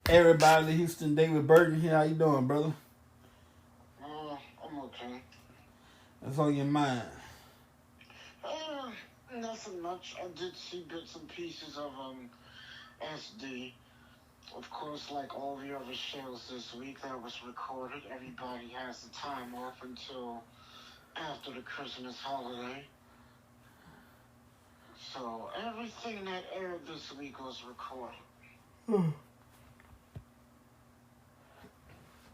Everybody, Houston, David Burton here. How you doing, brother? I'm okay. What's on your mind? Nothing much. I did see bits and pieces of SD. Of course, like all the other shows this week that was recorded, everybody has the time off until after the Christmas holiday. So everything that aired this week was recorded.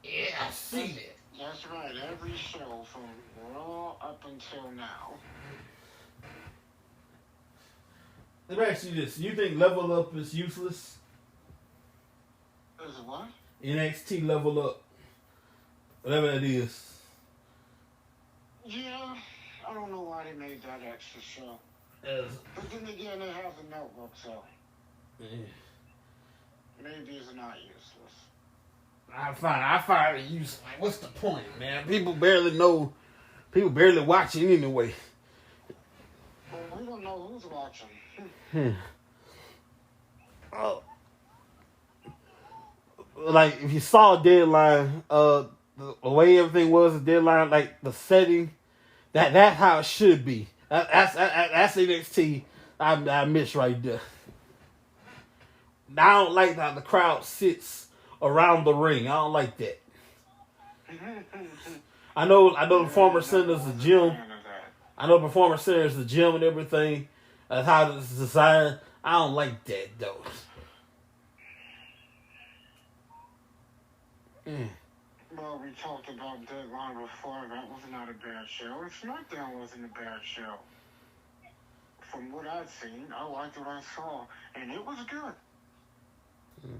Yeah, I see that. That's right. Every show from Raw up until now. Let me ask you this. You think Level Up is useless? Is what? NXT Level Up. Whatever that is. Yeah, I don't know why they made that extra show. But then again, they have the network, so maybe it's not useless. I find it useless. Like, what's the point, man? People barely know. People barely watch it anyway. Well, we don't know who's watching. Oh. Like, if you saw Deadline, the way everything was, Deadline, like the setting, that's how it should be. That's NXT. I miss right there. I don't like how the crowd sits around the ring. I don't like that. I know the Performance Center's the gym. I know Performance Center is the gym and everything. That's how it's designed. I don't like that though. Well, we talked about Deadline before. That was not a bad show. And SmackDown wasn't a bad show. From what I've seen, I liked what I saw, and it was good.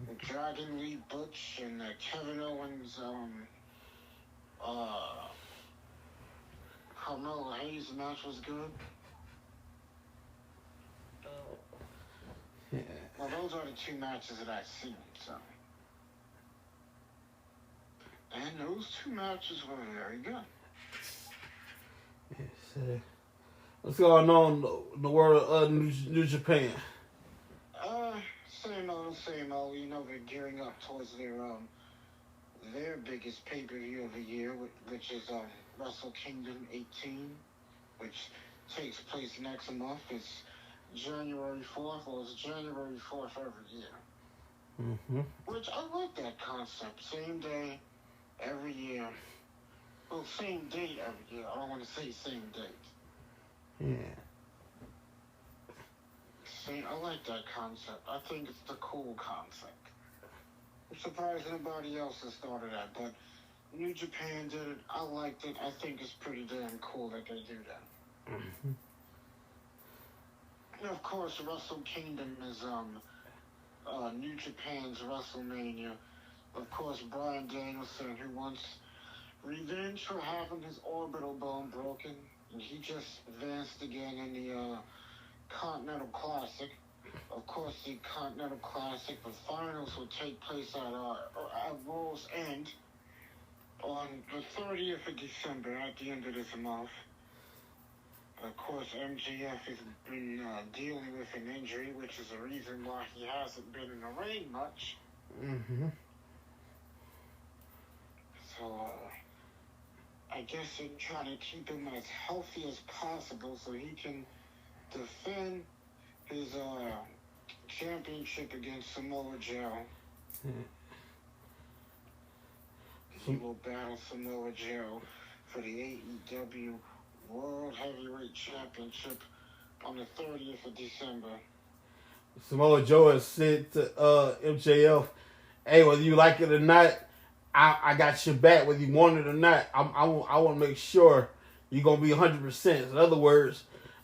The Dragon Lee Butch and the Kevin Owens, Carmelo Hayes match was good. Yeah. Well, those are the two matches that I've seen, so. And those two matches were very good. Yes, what's going on in the world of New Japan? Same old. You know, they're gearing up towards their biggest pay-per-view of the year, which is Wrestle Kingdom 18, which takes place next month. It's January 4th, or it's January 4th every year. Mm-hmm. Which I like that concept. Same day, every year. Well, same date every year. I don't want to say same date. Yeah. I like that concept. I think it's the cool concept. I'm surprised nobody else has started that, but New Japan did it. I liked it. I think it's pretty damn cool that they do that. Mm-hmm. And of course, Wrestle Kingdom is New Japan's WrestleMania. Of course, Bryan Danielson, who wants revenge for having his orbital bone broken, and he just advanced again in the Continental Classic. Of course, the Continental Classic, the finals will take place at World's End on the 30th of December, at the end of this month. Of course, MJF has been dealing with an injury, which is the reason why he hasn't been in the ring much. Mm-hmm. So, I guess they're trying to keep him as healthy as possible so he can defend his championship against Samoa Joe. He will battle Samoa Joe for the AEW World Heavyweight Championship on the 30th of December. Samoa Joe has said to MJF, hey, whether you like it or not, I got your back, whether you want it or not. I want to make sure you're going to be 100%. In other words,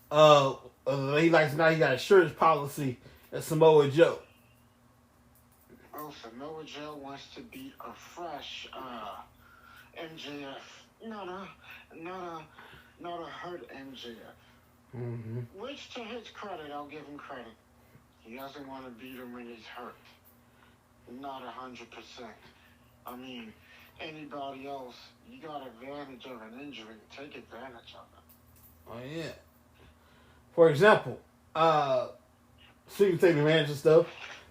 he likes now he got an insurance policy at Samoa Joe. Oh, Samoa Joe wants to beat a fresh MJF, not a hurt MJF. Mm-hmm. Which, to his credit, I'll give him credit. He doesn't want to beat him when he's hurt. Not 100%. I mean, anybody else, you got advantage of an injury, take advantage of it. Oh yeah. For example, so you can take advantage of stuff.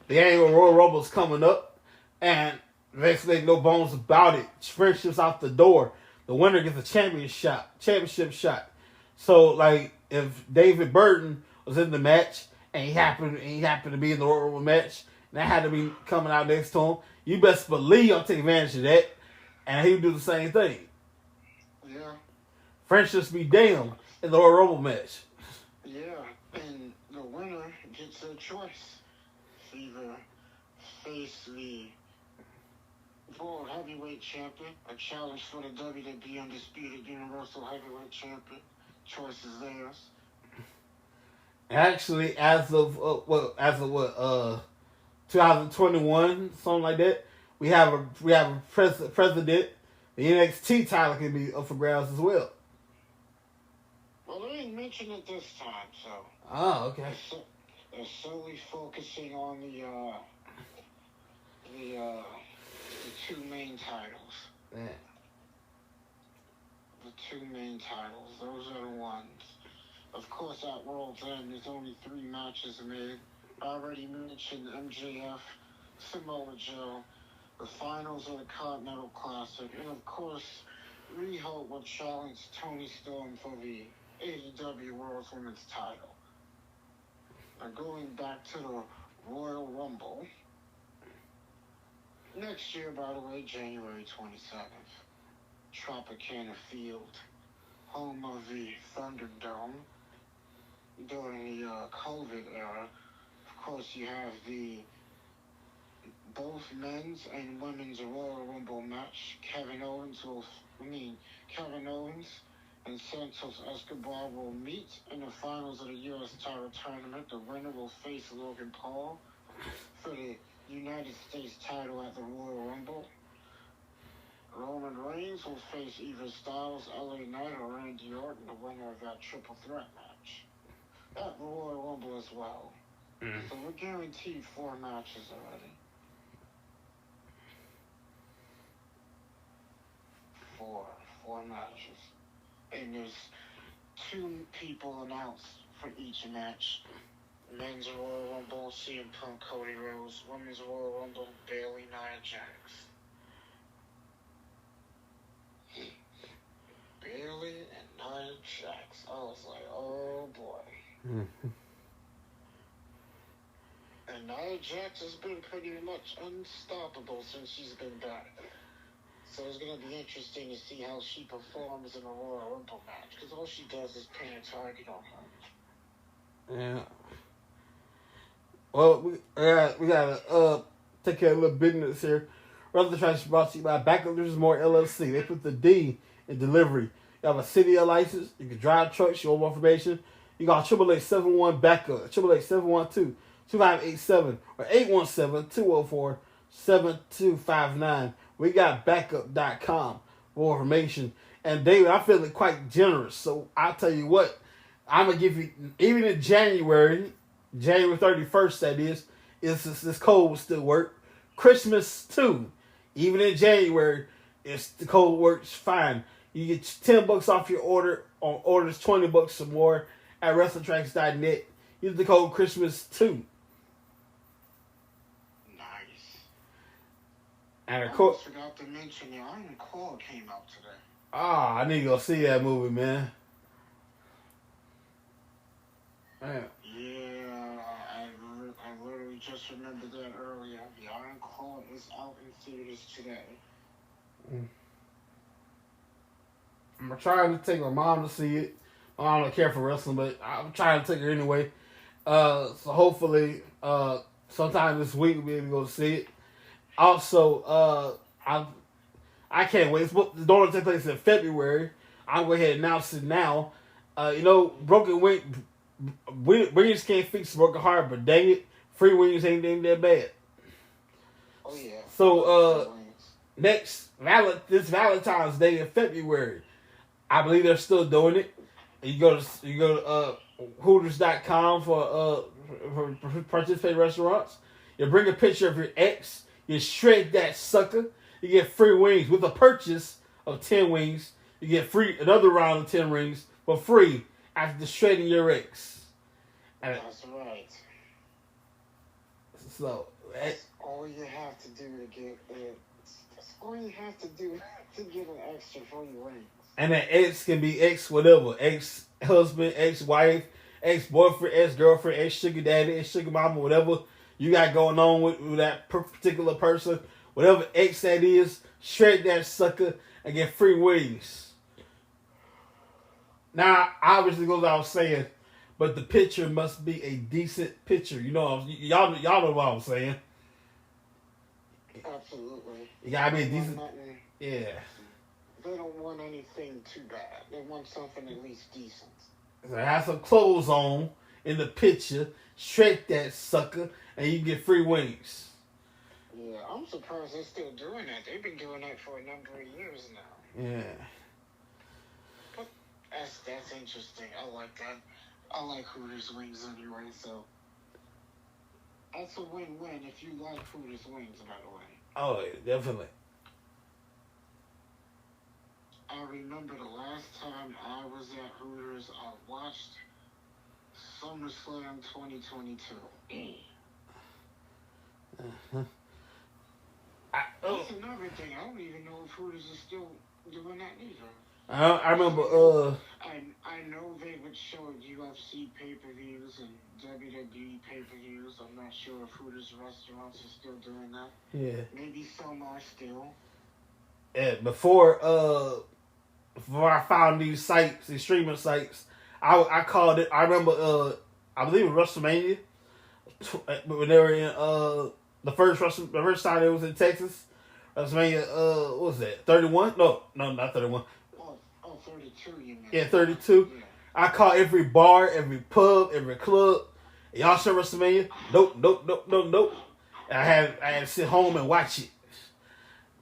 The annual Royal Rumble is coming up, and next thing, no bones about it. Friendships out the door. The winner gets a championship shot. So, like, if David Burton was in the match and he happened to be in the Royal Rumble match, and that had to be coming out next to him, you best believe I'll take advantage of that, and he would do the same thing. Yeah. Friendships be damned in the Royal Rumble match. Yeah, and the winner gets a choice. Either face the World Heavyweight Champion, a challenge for the WWE Undisputed Universal Heavyweight Champion. Choice is theirs. Actually, as of 2021, something like that, we have a president. The NXT title can be up for grabs as well. Well, they didn't mention it this time, so. Oh, okay. They're solely focusing on the two main titles. Yeah. The two main titles. Those are the ones. Of course, at World's End, there's only 3 matches made. I already mentioned MJF, Samoa Joe, the finals of the Continental Classic, and of course, Riho will challenge Toni Storm for the AEW World Women's title. Now, going back to the Royal Rumble, next year, by the way, January 27th, Tropicana Field, home of the Thunderdome. During the COVID era, of course, you have the both men's and women's Royal Rumble match. Kevin Owens and Santos Escobar will meet in the finals of the U.S. title tournament. The winner will face Logan Paul for the United States title at the Royal Rumble. Roman Reigns will face either Styles, LA Knight, or Randy Orton, the winner of that triple threat match at the Royal Rumble as well. So we're guaranteed 4 matches already. 4 matches. And there's 2 people announced for each match. Men's Royal Rumble, CM Punk, Cody Rhodes. Women's Royal Rumble, Bayley, Nia Jax. Bayley and Nia Jax. I was like, oh boy. And Nia Jax has been pretty much unstoppable since she's been back. So it's going to be interesting to see how she performs in a Royal Rumble match. Because all she does is pin a target on her. Yeah. Well, we gotta take care of a little business here. Rather Trash brought to you by Backup There's More LLC. They put the D in delivery. You have a city license. You can drive trucks. You want more information? You got 888-71 Backup. 888-712-2587 or 817-204-7259. We got backup.com for information. And David, I'm feeling quite generous. So I'll tell you what, I'm going to give you, even in January 31st, that is this code will still work. Christmas too. Even in January, the code works fine. You get $10 off your order on orders $20 or more at WrestlingTracks.net. Use the code Christmas too. And of course, I forgot to mention the Iron Claw came out today. I need to go see that movie, man. Man. Yeah, I literally just remembered that earlier. The Iron Claw is out in theaters today. I'm trying to take my mom to see it. My mom don't care for wrestling, but I'm trying to take her anyway. So hopefully, sometime this week we'll be able to go see it. Also, I can't wait. It's going to take place in February. I'm going to go ahead and announce it now. Broken wings can't fix a broken heart, but dang it, free wings ain't that bad. Oh yeah. So this Valentine's Day in February, I believe they're still doing it. You go to Hooters.com for participating restaurants. You bring a picture of your ex. You shred that sucker. You get free wings with a purchase of 10 wings. You get free another round of 10 rings for free after shredding your ex. And That's right. so That's all you have to do to get it. That's all you have to do to get an extra free wings. and that ex can be ex whatever, ex husband, ex wife, ex boyfriend, ex girlfriend, ex sugar daddy, ex sugar mama, whatever you got going on with that particular person, whatever ex that is, shred that sucker and get free wings. Now, obviously, goes without saying, but the picture must be a decent picture. You know, y'all know what I'm saying. Absolutely. You gotta be a They want decent. nothing- Yeah. They don't want anything too bad. They want something at least decent. So have some clothes on in the picture, shred that sucker, and you get free wings. Yeah, I'm surprised they're still doing that. They've been doing that for a number of years now. Yeah. That's interesting. I like that. I like Hooters wings anyway, so that's a win-win if you like Hooters wings, by the way. Oh, yeah, definitely. I remember the last time I was at Hooters, I watched SummerSlam 2022. That's another thing. I don't even know if Hooters is still doing that either. I remember. I know they would show UFC pay-per-views and WWE pay-per-views. I'm not sure if Hooters restaurants are still doing that. Yeah. Maybe some are still. Yeah. Before I found these sites, these streaming sites, I called it. I remember. I believe it was WrestleMania. When they were in the first time it was in Texas. WrestleMania. What was that? 31? No, not 31. Oh, 32, you mean? Yeah, 32. Yeah. I call every bar, every pub, every club. Y'all show WrestleMania? Nope. And I had to sit home and watch it.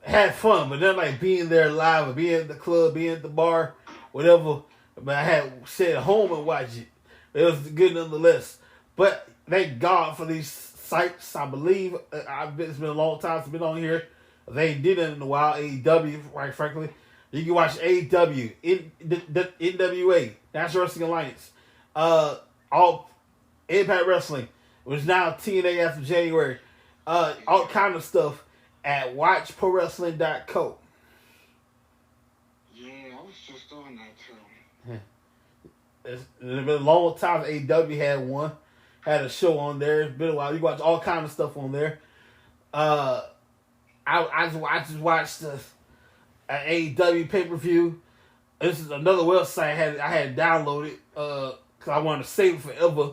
I had fun, but then like being there live, or being at the club, being at the bar, whatever. But I had to sit at home and watch it. It was good nonetheless. But thank God for these sites. I believe it's been a long time since I've been on here. They ain't did it in a while. AEW, right? Frankly. You can watch AEW, NWA, National Wrestling Alliance, all Impact Wrestling, which is now TNA after January, all kind of stuff at watchprowrestling.co. Yeah, I was just on that too. It's been a long time AEW had a show on there. It's been a while. You watch all kind of stuff on there. I just watched the AEW pay-per-view. This is another website I had downloaded because I wanted to save it forever.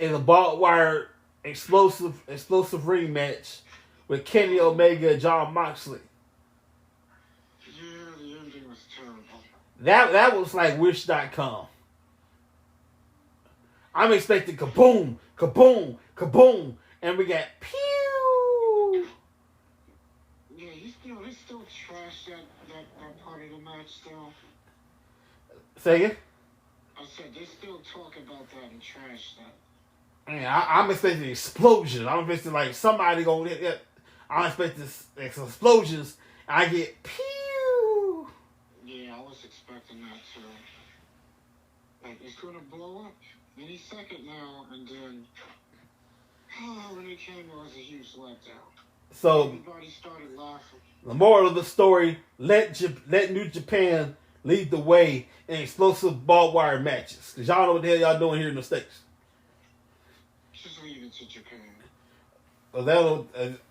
In a barbed wire explosive ring match with Kenny Omega and Jon Moxley. Yeah, the ending was terrible. That was like Wish.com. I'm expecting kaboom, kaboom, kaboom, and we got pew. Yeah, they still trash that part of the match still. Say it. I said they still talk about that and trash that. Yeah, I'm expecting explosions. I'm expecting like somebody gonna hit that. I'm expecting explosions. I get pew. Yeah, I was expecting that too. Like it's gonna blow up any second now, and then when it came, it was a huge letdown. So Everybody started laughing. the moral of the story: let New Japan lead the way in explosive barbed wire matches. Cause y'all know what the hell y'all doing here in the States. Just leave it to Japan. Well,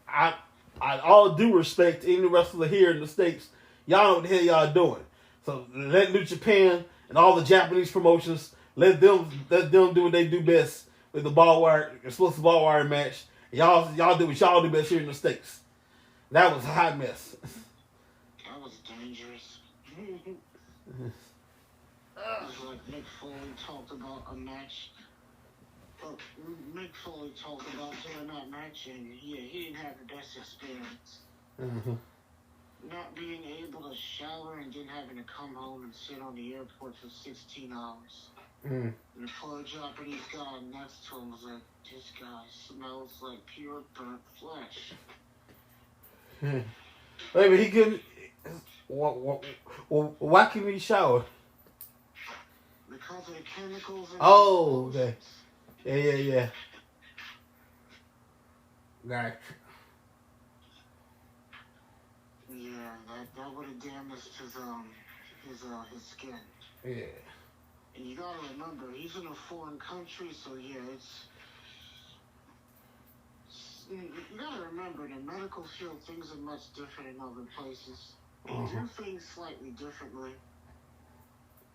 I all due respect to any wrestler here in the States, y'all know what the hell y'all doing. So let New Japan and all the Japanese promotions let them do what they do best with the explosive barbed wire match. Y'all do what y'all do best here in the States. That was a hot mess. That was dangerous. It's like Mick Foley talked about a match. Mick Foley talked about doing that match, and yeah, he didn't have the best experience. Mm-hmm. Not being able to shower and then having to come home and sit on the airport for 16 hours. Mm. And the poor Japanese guy next to him was like, this guy smells like pure burnt flesh. Wait, but he couldn't. Why couldn't he shower? Because because of the chemicals and Oh, okay. Yeah. Gotcha. Yeah, that would have damaged his skin. Yeah. And you gotta remember, he's in a foreign country, so yeah, you gotta remember, the medical field, things are much different in other places. They do things slightly differently.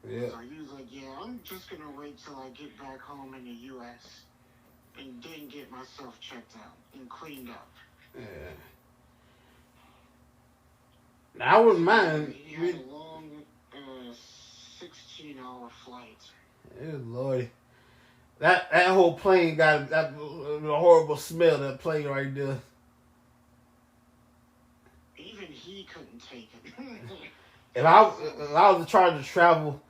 Yeah. So he was like, yeah, I'm just gonna wait till I get back home in the U.S. and then get myself checked out and cleaned up. Yeah. I wouldn't mind. He had a long 16-hour flight. Good Lordy. That whole plane got that horrible smell, that plane right there. Even he couldn't take it. If I was trying to travel,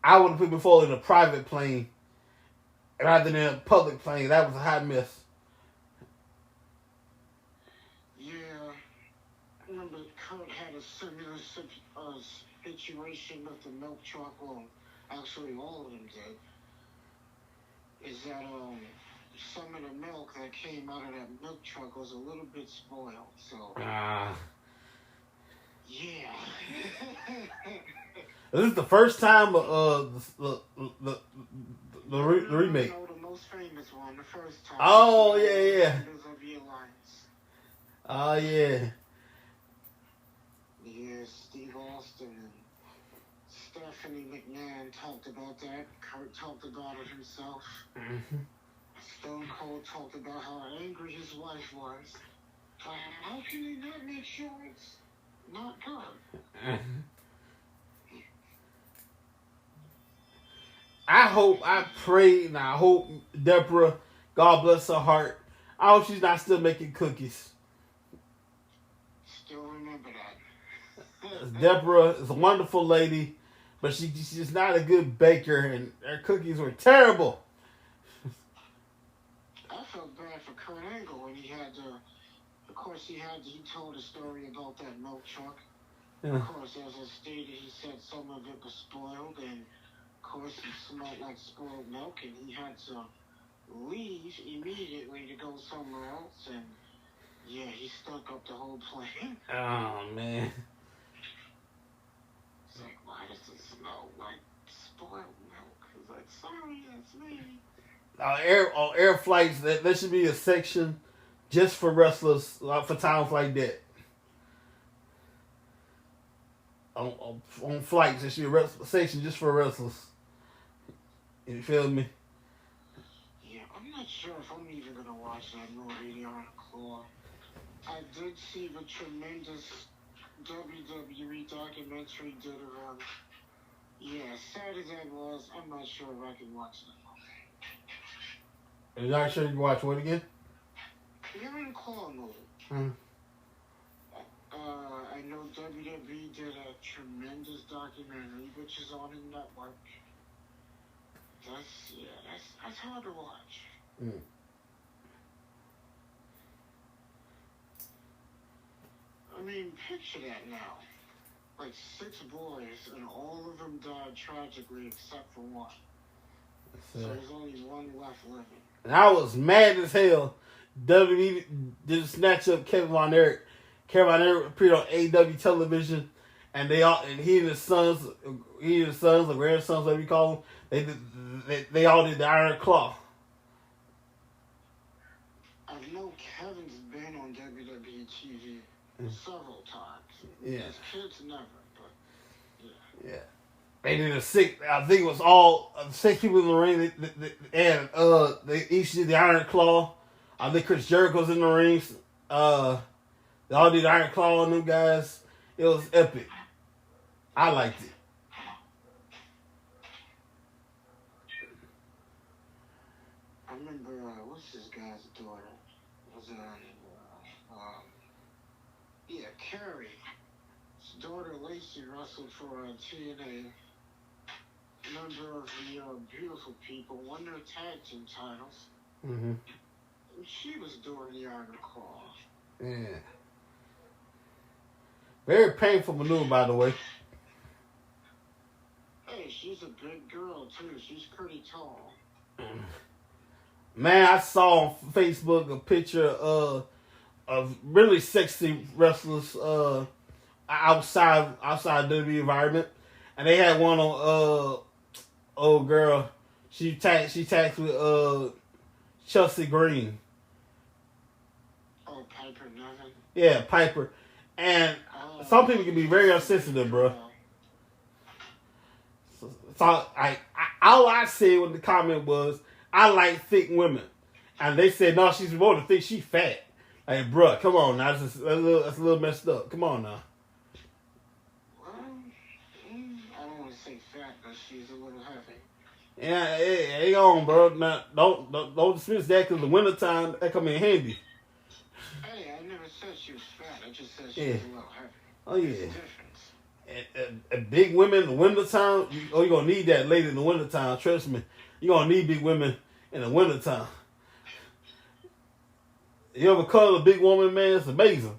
I would have put me forward in a private plane rather than a public plane. That was a hot mess. Yeah. I remember Kurt had a similar situation with the milk truck. Well, actually, all of them did. Is that some of the milk that came out of that milk truck was a little bit spoiled. So. Yeah. This is the first time the remake. No, the most famous one, the first time. Oh yeah. Oh yeah. Yeah, Steve Austin and Stephanie McMahon talked about that. Kurt talked about it himself. Mm-hmm. Stone Cold talked about how angry his wife was. How can he not make sure it's not good? I pray, and I hope Deborah, God bless her heart, I hope she's not still making cookies. Still remember that. Deborah is a wonderful lady, but she's just not a good baker, and her cookies were terrible. I felt bad for Kurt Angle when he had of course he told a story about that milk truck. Yeah. Of course, as I stated, he said some of it was spoiled, and of course it smelled like spoiled milk, and he had to leave immediately to go somewhere else, and yeah, he stunk up the whole plane. Oh man. It's like, why does it smell like spoiled milk? He's like, sorry, that's me. Air flights, there should be a section just for wrestlers, for times like that. On flights, there should be a section just for wrestlers. You feel me? Yeah, I'm not sure if I'm even gonna watch that movie, The Iron Claw. I did see the tremendous WWE documentary did of him. Yeah, sad as that was, I'm not sure if I can watch that movie. You're not sure you can watch what again? The Iron Claw movie. Hmm. I know WWE did a tremendous documentary, which is on the network. That's hard to watch. Mm. I mean, picture that now. Like 6 boys, and all of them died tragically except for one. So there's only one left living. And I was mad as hell. WWE did snatch up Kevin Von Erich. Kevin Von Erich appeared on AEW television, and he and his sons, or grandsons, whatever you call them, they all did the Iron Claw. I know Kevin's been on WWE TV several times. Yeah. His kids never, but yeah. Yeah. They did I think it was all 6 people in the ring, they each did the Iron Claw. I think Chris Jericho's in the ring. They all did Iron Claw on them guys. It was epic. I liked it. I remember, what's this guy's daughter? Was Carrie. His daughter Lacey wrestled for TNA. Member of the Beautiful People, won their tag team titles. Mm-hmm. And she was doing the Iron Claw. Yeah. Very painful maneuver, by the way. Hey, she's a big girl too. She's pretty tall. Man, I saw on Facebook a picture of really sexy wrestlers outside WWE environment, and they had one on old girl. She tagged with Chelsea Green. Oh, Piper Niven. Yeah, Piper. And some people can be very insensitive, bro. So all I said when the comment was, I like thick women. And they said, no, she's more than thick, she fat. Like, bro, come on now. That's a little messed up. Come on now. Well, I don't want to say fat, but she's a little heavy. Yeah, hang on, bro. Now, don't dismiss that because the wintertime, that come in handy. Hey, I never said she was fat. I just said she was a little heavy. Oh, yeah. And big women in the wintertime, you're going to need that lady in the wintertime. Trust me. You're going to need big women in the wintertime. You ever cuddle a big woman, man? It's amazing.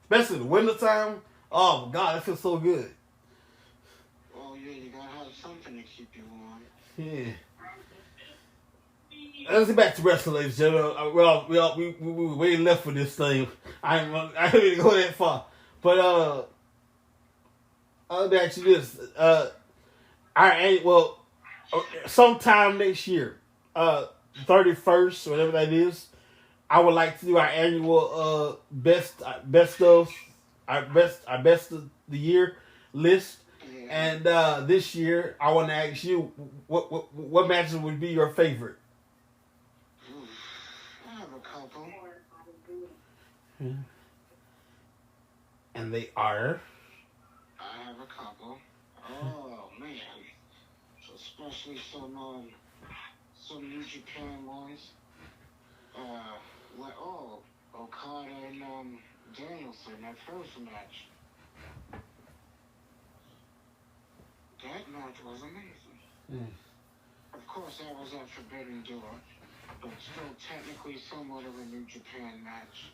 Especially in the wintertime. Oh, my God, that feels so good. Oh, yeah, you got to have something to keep you warm. Yeah. Let's get back to wrestling, ladies and gentlemen. We were way left for this thing. I didn't even go that far. But, let me ask you this. Sometime next year, 31st, or whatever that is, I would like to do our annual best of the year list. Yeah. And this year, I want to ask you, what matches would be your favorite? I have a couple. And they are? I have a couple. Oh, man. Especially some New Japan ones. Okada and Danielson, that first match. That match was amazing. Of course, that was at Forbidden Door, but still technically somewhat of a New Japan match.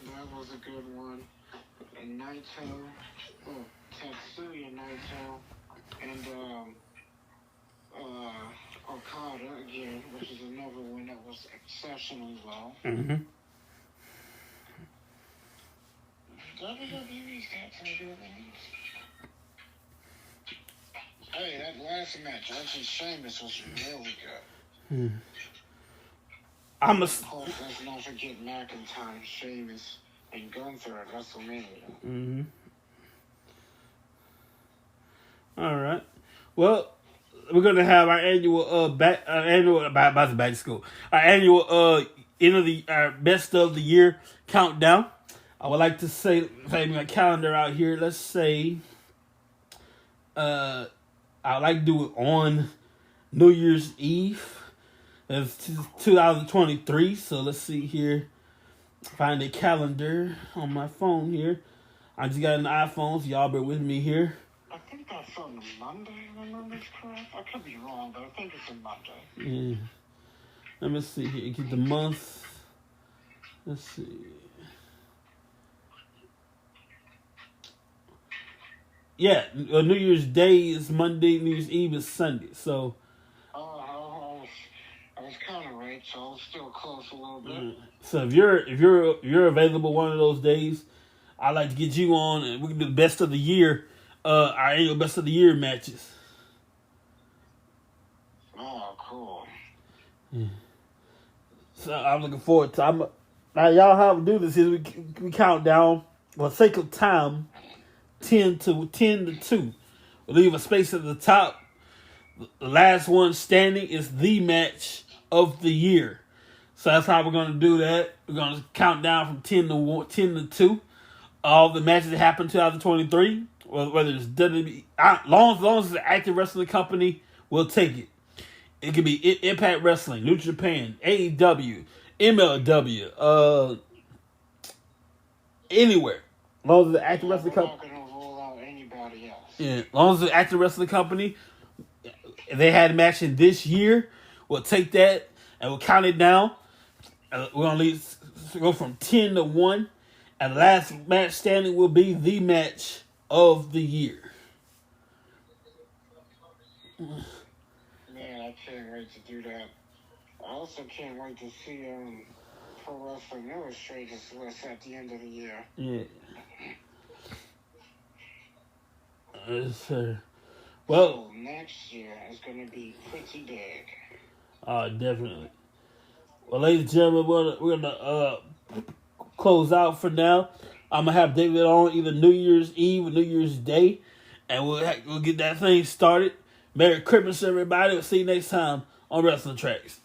That was a good one. And Tetsuya Naito, and Okada again, which is another one that was exceptionally well. Mm-hmm. WWE's got some good ones. Hey, that last match, Edge and Sheamus, was really good. Of course, let's not forget McIntyre, Sheamus, and Gunther at WrestleMania. Mm-hmm. All right. Well, we're gonna have our annual back to school. Our annual end of the best of the year countdown. I would like to say my calendar out here. Let's say I'd like to do it on New Year's Eve. It's 2023. So let's see here. Find a calendar on my phone here. I just got an iPhone, so y'all bear with me here. I think that's on Monday, if I remember correct. I could be wrong, but I think it's on Monday. Yeah. Let me see here. Get the month. Let's see. Yeah, New Year's Day is Monday, New Year's Eve is Sunday. So. I was kind of right, so I was still close a little bit. So if you're available one of those days, I'd like to get you on, and we can do the best of the year. Our annual best of the year matches. Oh, cool. Yeah. So I'm looking forward to. Now y'all how to do this is we count down for the sake of time, 10 to 2. We'll leave a space at the top. The last one standing is the match of the year. So that's how we're gonna do that. We're gonna count down from 10 to 2. All the matches that happened in 2023. Whether it's WWE, long as it's an active wrestling company, we'll take it. It could be Impact Wrestling, New Japan, AEW, MLW, anywhere. As long as it's an active wrestling company. We're not going to rule out anybody else. Yeah, as long as it's an active wrestling company, if they had a match in this year, we'll take that and we'll count it down. We're going to go from 10 to 1. And the last match standing will be the match of the year. Man, I can't wait to do that. I also can't wait to see Pro Wrestling Illustrated's list at the end of the year. Yeah. Sir. Well, so next year is going to be pretty big. Definitely. Well, ladies and gentlemen, we're gonna close out for now. I'm gonna have David on either New Year's Eve or New Year's Day, and we'll get that thing started. Merry Christmas, everybody. We'll see you next time on Wrestling Tracks.